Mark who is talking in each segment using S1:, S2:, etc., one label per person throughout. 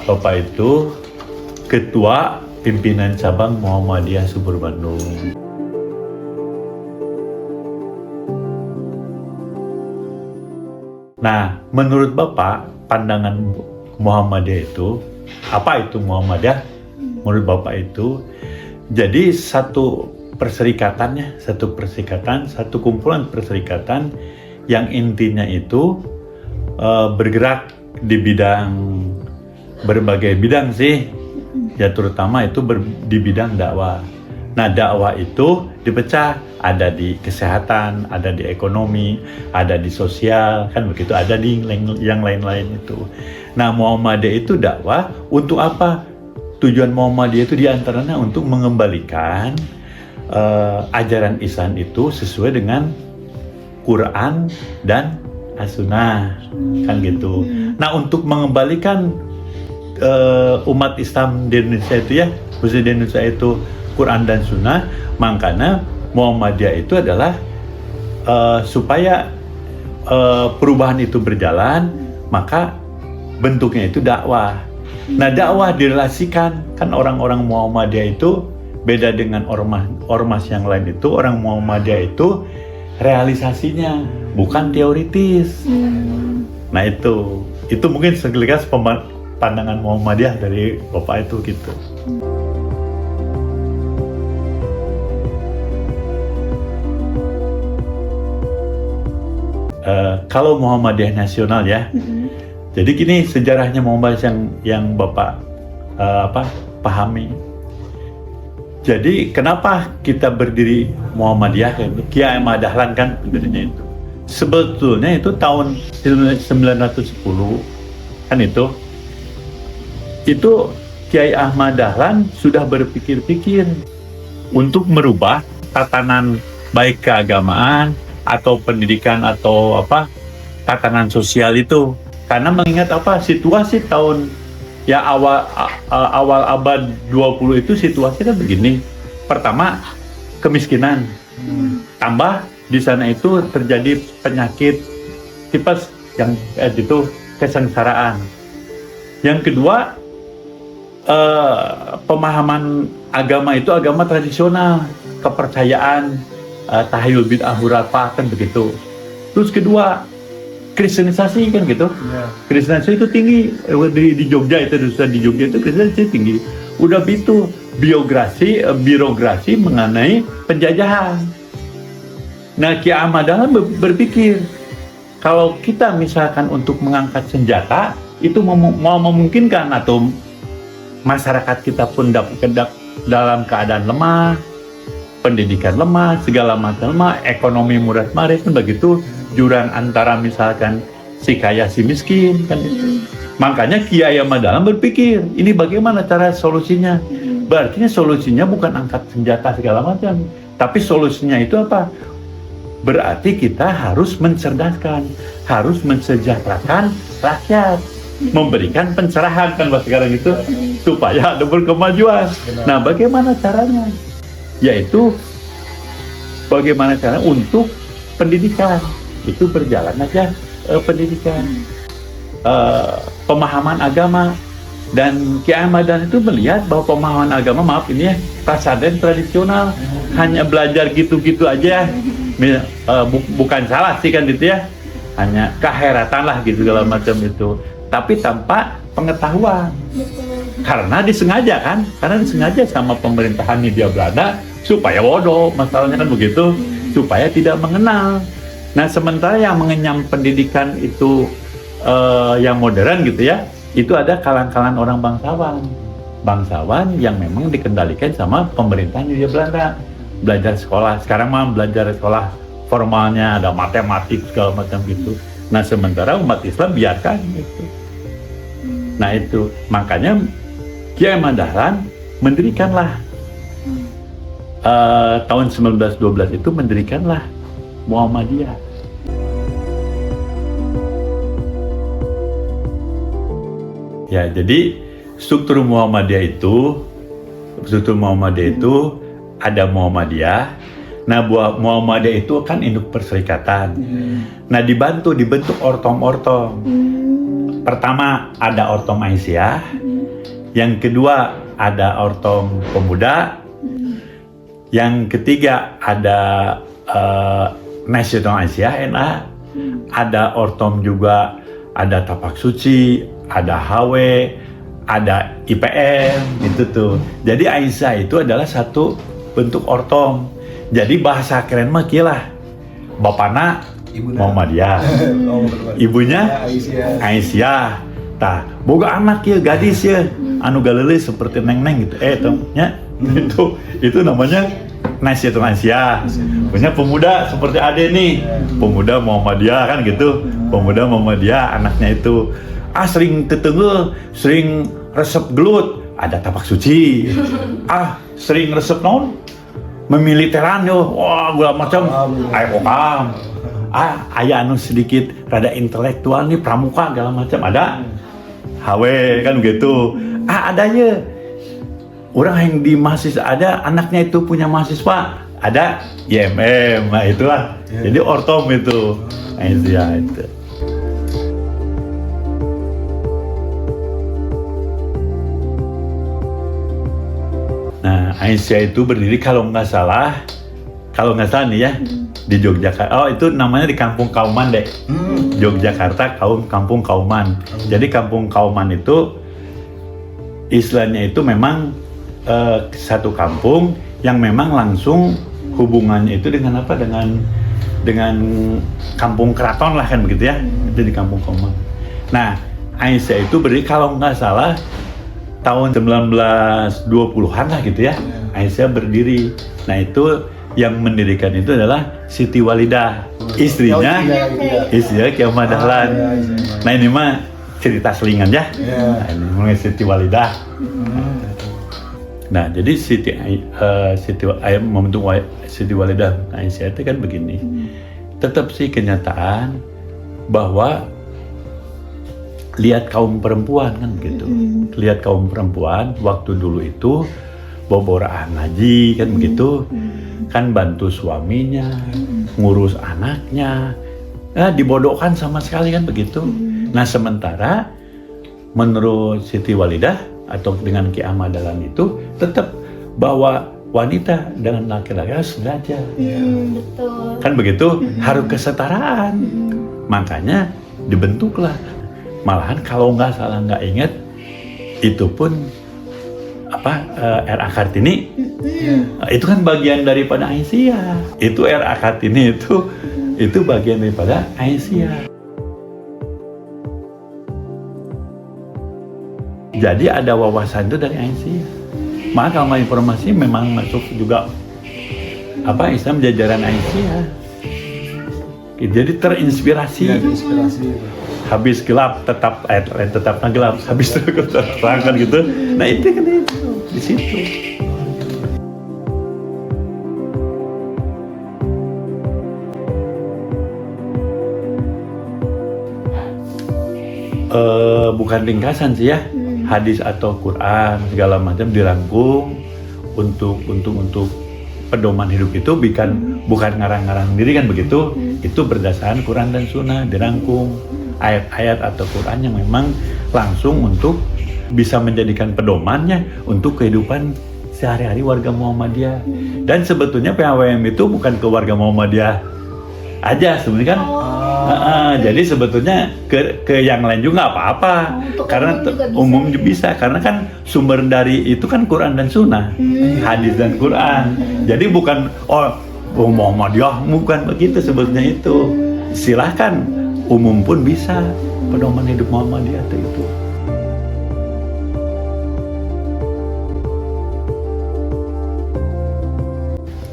S1: Bapak itu Ketua Pimpinan Cabang Muhammadiyah Subur Bandung. Nah, menurut Bapak, pandangan Muhammadiyah itu, apa itu Muhammadiyah? Menurut Bapak itu, jadi satu perserikatan, satu kumpulan perserikatan yang intinya itu bergerak di berbagai bidang sih, ya terutama itu di bidang dakwah. Nah, dakwah itu dipecah, ada di kesehatan, ada di ekonomi, ada di sosial, kan begitu, ada di yang lain-lain itu. Nah, Muhammadiyah itu dakwah untuk apa? Tujuan Muhammadiyah itu diantaranya untuk mengembalikan ajaran Islam itu sesuai dengan Quran dan As-Sunnah, kan gitu. Nah, untuk mengembalikan umat Islam di Indonesia itu, ya khususnya di Indonesia itu, Quran dan Sunnah, makanya Muhammadiyah itu adalah supaya perubahan itu berjalan, maka bentuknya itu dakwah. Nah, dakwah direlasikan, kan orang-orang Muhammadiyah itu beda dengan ormas yang lain itu, orang Muhammadiyah itu realisasinya, bukan teoritis. Nah, itu mungkin segelintir pandangan Muhammadiyah dari Bapak itu gitu. Kalau Muhammadiyah nasional ya, jadi gini sejarahnya Muhammadiyah yang Bapak pahami. Jadi kenapa kita berdiri Muhammadiyah? Kiai Ahmad Dahlan kan berdirinya itu. Sebetulnya itu tahun 1910 kan itu Kiai Ahmad Dahlan sudah berpikir-pikir untuk merubah tatanan baik keagamaan atau pendidikan atau tatanan sosial itu, karena mengingat situasi tahun awal abad 20 itu situasinya begini. Pertama, kemiskinan, tambah di sana itu terjadi penyakit tipes yang itu kesengsaraan. Yang kedua, pemahaman agama itu agama tradisional, kepercayaan, tahayul bid'ah hurafah kan begitu. Terus kedua, kristenisasi kan gitu. Kristenisasi itu tinggi di Jogja itu, di Jogja itu kristenisasi tinggi. Udah gitu birokrasi mengenai penjajahan. Nah, Kiai Ahmad Dahlan berpikir kalau kita misalkan untuk mengangkat senjata itu mau memungkinkan, atau masyarakat kita pun dalam keadaan lemah, pendidikan lemah, segala macam lemah, ekonomi murah marit kan begitu, jurang antara misalkan si kaya si miskin kan itu. Makanya Kiai Ahmad Dahlan berpikir, ini bagaimana cara solusinya? Berarti solusinya bukan angkat senjata segala macam, tapi solusinya itu apa? Berarti kita harus mencerdaskan, harus mensejahterakan rakyat, memberikan pencerahan kan sekarang itu, supaya ada berkemajuan. Nah, bagaimana caranya? Yaitu bagaimana caranya untuk pendidikan itu berjalan aja, pendidikan, pemahaman agama. Dan Kiai Ahmad Dahlan itu melihat bahwa pemahaman agama, tasaden tradisional, hanya belajar gitu-gitu aja, bukan salah sih kan gitu ya, hanya keheratan lah gitu segala macam itu, tapi tanpa pengetahuan. Karena disengaja sama pemerintahan Hindia Belanda supaya bodoh, masalahnya kan begitu, supaya tidak mengenal. Nah, sementara yang mengenyam pendidikan itu yang modern gitu ya, itu ada kalangan orang bangsawan yang memang dikendalikan sama pemerintahan Hindia Belanda. Belajar sekolah, sekarang belajar sekolah formalnya, ada matematik segala macam gitu. Nah, sementara umat Islam biarkan gitu. Nah, itu makanya Kiai Ahmad Dahlan mendirikanlah tahun 1912 itu mendirikanlah Muhammadiyah. Ya, jadi struktur Muhammadiyah itu ada Muhammadiyah. Nah, Muhammadiyah itu kan induk perserikatan. Nah, dibentuk ortom-ortom. Pertama ada Ortom Aisyah, Yang kedua ada ortom pemuda. Yang ketiga ada Nasional Aisyah NA. Ada ortom juga, ada tapak suci, ada HW, ada IPM gitu tuh. Jadi Aisyah itu adalah satu bentuk ortom. Jadi bahasa keren mah kieu lah. Bapana Muhammadiyah. Ibunya Aisyah. Tah, boga anak ya, gadis ya, anu galeuleus seperti neng-neng gitu. Nya itu namanya Nasional Aisyah. Punya pemuda seperti Ade nih, pemuda Muhammadiyah kan gitu. Pemuda Muhammadiyah anaknya itu sering tetenggel, sering resep gelut, ada tapak suci. Sering resep naon? Memiliteran yo. Wah, gula macam aya okam. Aya anu sedikit rada intelektual nih, pramuka segala macam ada. HW kan gitu. Adanya orang yang di mahasiswa ada anaknya itu punya mahasiswa, ada YMM, nah itulah. Jadi ortom itu. Aisyah itu. Nah, Aisyah itu berdiri kalau nggak salah nih ya, di Yogyakarta. Oh, itu namanya di Kampung Kauman deh. Yogyakarta, Kampung Kauman. Jadi Kampung Kauman itu istilahnya itu memang satu kampung yang memang langsung hubungannya itu dengan apa? Dengan kampung keraton lah kan begitu ya. Itu di Kampung Kauman. Nah, Aisyah itu berdiri kalau nggak salah tahun 1920-an lah gitu ya. Aisyah berdiri. Nah, itu yang mendirikan itu adalah Siti Walidah, istrinya Ki Ahmad Dahlan. Nah, ini mah cerita selingan ya. Nah, ini mulai Siti Walidah. Nah, jadi membentuk Siti Walidah Aisyah itu kan begini. Tetap sih kenyataan bahwa lihat kaum perempuan kan gitu. Lihat kaum perempuan waktu dulu itu boboraan ngaji kan begitu. Kan bantu suaminya, ngurus anaknya, dibodohkan sama sekali kan begitu. Nah, sementara menurut Siti Walidah atau dengan Ki Ahmad Dahlan itu tetap bahwa wanita dengan laki-laki harus belajar.
S2: Betul.
S1: Kan begitu, harus kesetaraan. Makanya dibentuklah. Malahan kalau nggak salah nggak ingat, itu pun R.A. Kartini itu kan bagian daripada Aisyah. Itu R.A. Kartini itu bagian daripada Aisyah. Jadi ada wawasan itu dari Aisyah. Maka kalau informasi memang masuk juga Islam jajaran Aisyah. Jadi terinspirasi. Habis gelap tetap gelap, habis terang kan gitu. Nah, itu kan itu di situ. Bukan ringkasan sih ya, hadis atau Quran segala macam dirangkum untuk pedoman hidup itu bukan ngarang-ngarang diri kan begitu. Itu berdasarkan Quran dan Sunnah dirangkum. Ayat-ayat atau Quran yang memang langsung untuk bisa menjadikan pedomannya untuk kehidupan sehari-hari warga Muhammadiyah. Dan sebetulnya PAWM itu bukan ke warga Muhammadiyah aja sebenarnya kan. Jadi sebetulnya ke yang lain juga nggak apa-apa, karena umum juga bisa, karena kan sumber dari itu kan Quran dan Sunnah, hadis dan Quran. Jadi bukan Muhammadiyah, bukan begitu sebetulnya itu. Silahkan, umum pun bisa pedoman hidup Muhammadiyah itu.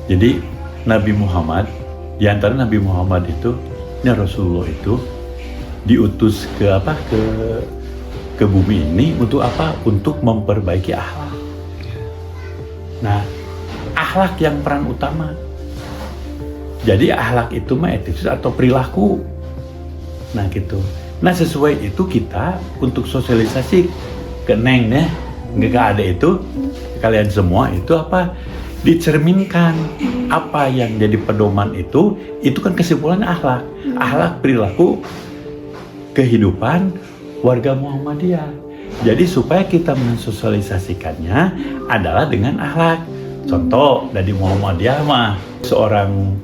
S1: Jadi Nabi Muhammad, di antara Nabi Muhammad itu, Rasulullah itu diutus ke bumi ini untuk apa? Untuk memperbaiki akhlak. Nah, akhlak yang peran utama. Jadi akhlak itu mah etis atau perilaku. Nah gitu. Nah, sesuai itu kita untuk sosialisasi ke Neng ya, ke Ade itu, kalian semua itu apa? Dicerminkan apa yang jadi pedoman itu kan kesimpulannya akhlak. Akhlak perilaku kehidupan warga Muhammadiyah. Jadi supaya kita mensosialisasikannya adalah dengan akhlak. Contoh dari Muhammadiyah mah seorang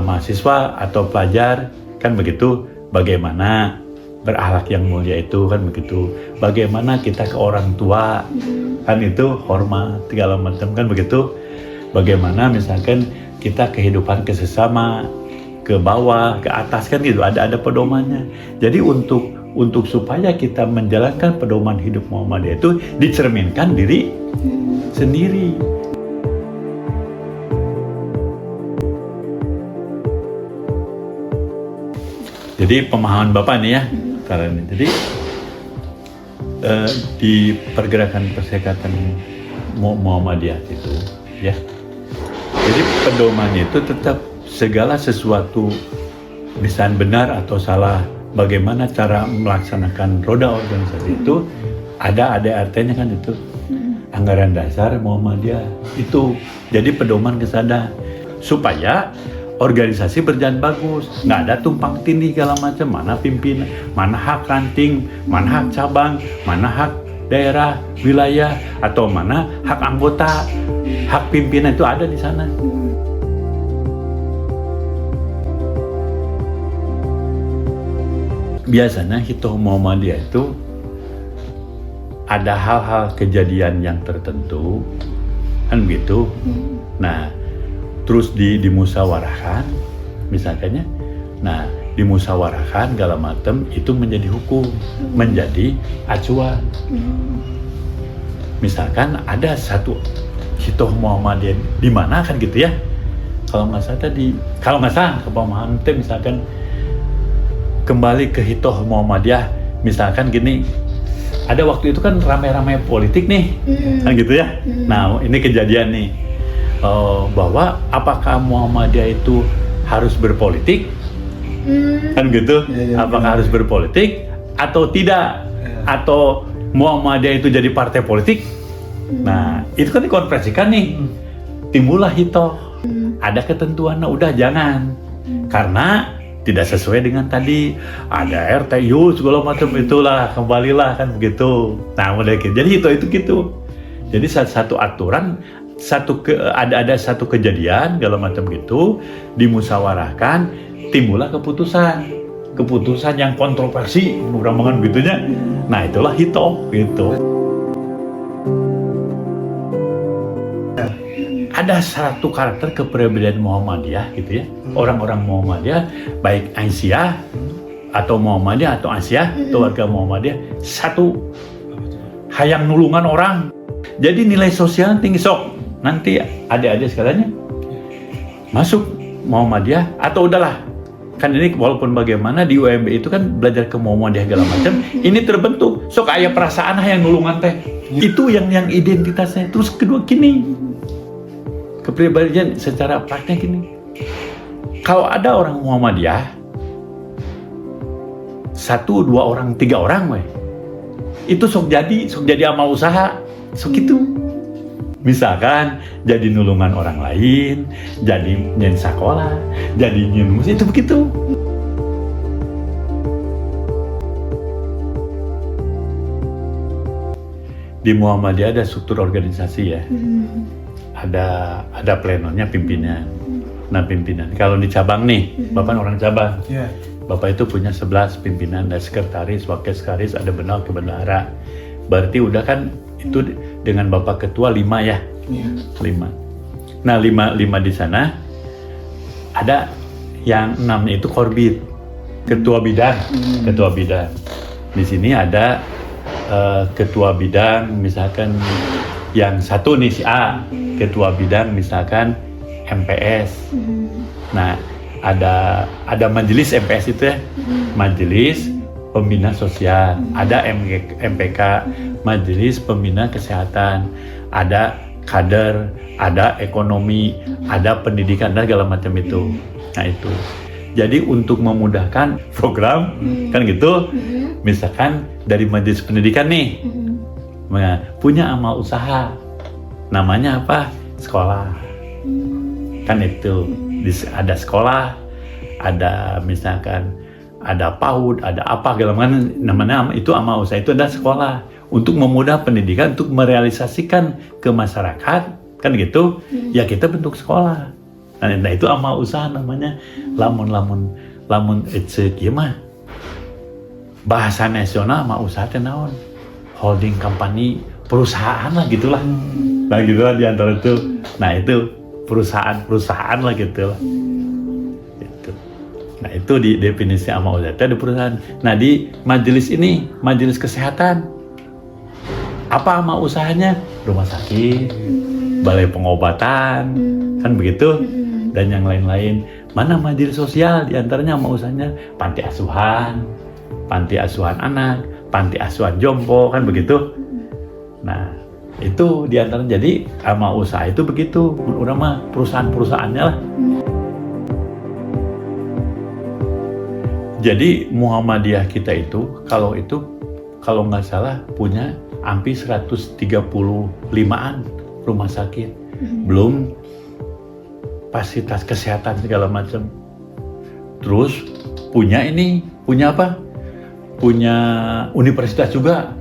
S1: mahasiswa atau pelajar kan begitu, bagaimana berakhlak yang mulia itu kan begitu, bagaimana kita ke orang tua kan itu hormat segala macam kan begitu, bagaimana misalkan kita kehidupan ke sesama, ke bawah, ke atas kan gitu, ada pedomannya. Jadi untuk supaya kita menjalankan pedoman hidup Muhammadiyah itu dicerminkan diri sendiri. Jadi pemahaman Bapak nih ya, caranya. Jadi di pergerakan perserikatan Muhammadiyah itu ya. Jadi pedomannya itu tetap segala sesuatu misalnya benar atau salah, bagaimana cara melaksanakan roda organisasi itu ada artinya kan itu. Anggaran dasar Muhammadiyah itu jadi pedoman ke sana supaya organisasi berjalan bagus, nggak ada tumpang tindih segala macam, mana pimpinan, mana hak ranting, mana hak cabang, mana hak daerah, wilayah, atau mana hak anggota, hak pimpinan itu ada di sana. Biasanya Hitoh Muhammadiyah itu ada hal-hal kejadian yang tertentu, kan begitu. Nah, terus dimusyawarahkan, misalnya, nah dimusyawarahkan segala macam itu menjadi hukum, menjadi acuan. Misalkan ada satu Hitoh Muhammadiyah di mana kan gitu ya, kalau nggak salah kepemahaman itu misalkan kembali ke Hitoh Muhammadiyah, misalkan gini, ada waktu itu kan ramai-ramai politik nih, kan gitu ya. Nah ini kejadian nih. Bahwa apakah Muhammadiyah itu harus berpolitik, kan gitu? Apakah harus berpolitik atau tidak? Atau Muhammadiyah itu jadi partai politik? Nah, itu kan dikonversikan nih. Timbullah Hitoh. Ada ketentuan, nah udah jangan. Karena tidak sesuai dengan tadi. Ada RTU segala macam itulah, kembalilah kan begitu. Nah, mulai gitu. Jadi Hitoh itu gitu. Jadi satu aturan, ada satu kejadian segala macam gitu, dimusyawarahkan, timbullah keputusan yang kontroversi, mudah-mudahan gitunya. Nah itulah Hitoh gitu. Ada satu karakter kepribadian Muhammadiyah gitu ya. Orang-orang Muhammadiyah, baik Aisyah atau Muhammadiyah atau Aisyah atau warga Muhammadiyah, satu hayang nulungan orang. Jadi nilai sosial tinggi sok. Nanti adik-adik sekalian masuk Muhammadiyah atau udahlah, kan ini walaupun bagaimana di UMB itu kan belajar ke Muhammadiyah segala macam, ini terbentuk sok aya perasaan yang nulungan teh itu yang identitasnya. Terus kedua gini, kepribadian secara praktek gini, kalau ada orang Muhammadiyah 1, 2 orang, 3 orang itu sok jadi amal usaha sok itu. Misalkan jadi nulungan orang lain, jadi nyen sekolah, jadi nyen musik, itu begitu. Di Muhammadiyah ada struktur organisasi ya. Ada plenonya, pimpinan. Nah pimpinan, kalau di cabang nih, Bapak orang cabang. Bapak itu punya 11 pimpinan, ada sekretaris, wakil sekretaris, ada bendahara. Berarti udah kan itu dengan Bapak Ketua 5 ya? 5. Nah 5 di sana, ada yang 6 itu korbit, ketua bidang. Di sini ada ketua bidang, misalkan yang satu nih si A, ketua bidang misalkan MPS. Nah ada majelis MPS itu ya, majelis pembina sosial, ada MPK, majelis pembina kesehatan, ada kader, ada ekonomi, ada pendidikan dan segala macam itu. Nah itu. Jadi untuk memudahkan program kan gitu, misalkan dari majelis pendidikan nih, punya amal usaha, namanya apa? Sekolah. Kan itu, ada sekolah, ada misalkan ada PAUD, ada apa segala macam, namanya itu amal usaha, itu ada sekolah. untuk memudah pendidikan, untuk merealisasikan ke masyarakat, kan gitu. Ya kita bentuk sekolah. Nah itu amal usaha namanya. Lamun ecek ieu mah bahasa nasional mah usaha teh naon? Holding company, perusahaan lah gitulah. Nah gitulah di antara itu. Nah itu perusahaan lah gitu lah. Gitu. Nah itu di definisi amal usaha itu ada perusahaan. Nah di majelis ini, majelis kesehatan, apa amal usahanya? Rumah sakit, balai pengobatan, kan begitu, dan yang lain-lain. Mana majelis sosial? Di antaranya amal usahanya panti asuhan anak, panti asuhan jompo, kan begitu. Nah itu di antaranya. Jadi amal usaha itu begitu. Udah mah perusahaan-perusahaannya lah. Jadi Muhammadiyah kita itu kalau nggak salah punya hampir 135-an rumah sakit, belum fasilitas kesehatan segala macam. Terus punya apa? Punya universitas juga,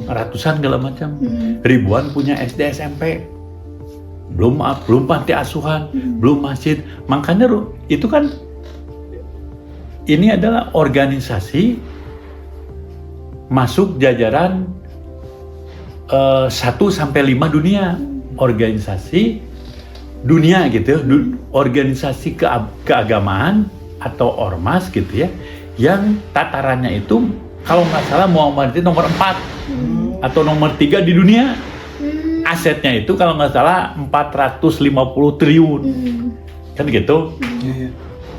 S1: ratusan segala macam, ribuan punya SD SMP, belum panti asuhan, belum masjid. Makanya itu kan ini adalah organisasi masuk jajaran 1 sampai 5 dunia, organisasi dunia gitu, organisasi keagamaan atau ormas gitu ya, yang tatarannya itu kalau nggak salah Muhammad itu nomor 4 atau nomor 3 di dunia. Asetnya itu kalau nggak salah 450 triliun, kan gitu.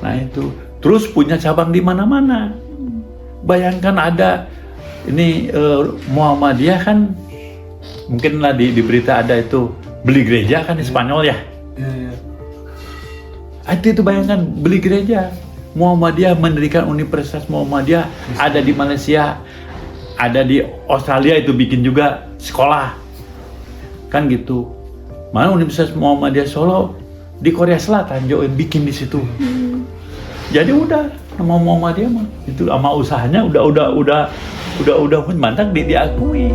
S1: Nah itu, terus punya cabang di mana-mana. Bayangkan ada ini Muhammadiyah kan, mungkin lah di berita ada itu beli gereja kan di Spanyol ya. Itu bayangkan beli gereja. Muhammadiyah mendirikan Universitas Muhammadiyah, ada di Malaysia, ada di Australia itu bikin juga sekolah, kan gitu. Mana Universitas Muhammadiyah Solo di Korea Selatan juga bikin di situ. Jadi udah nama Muhammadiyah mah itu sama usahanya udah mantap diakui.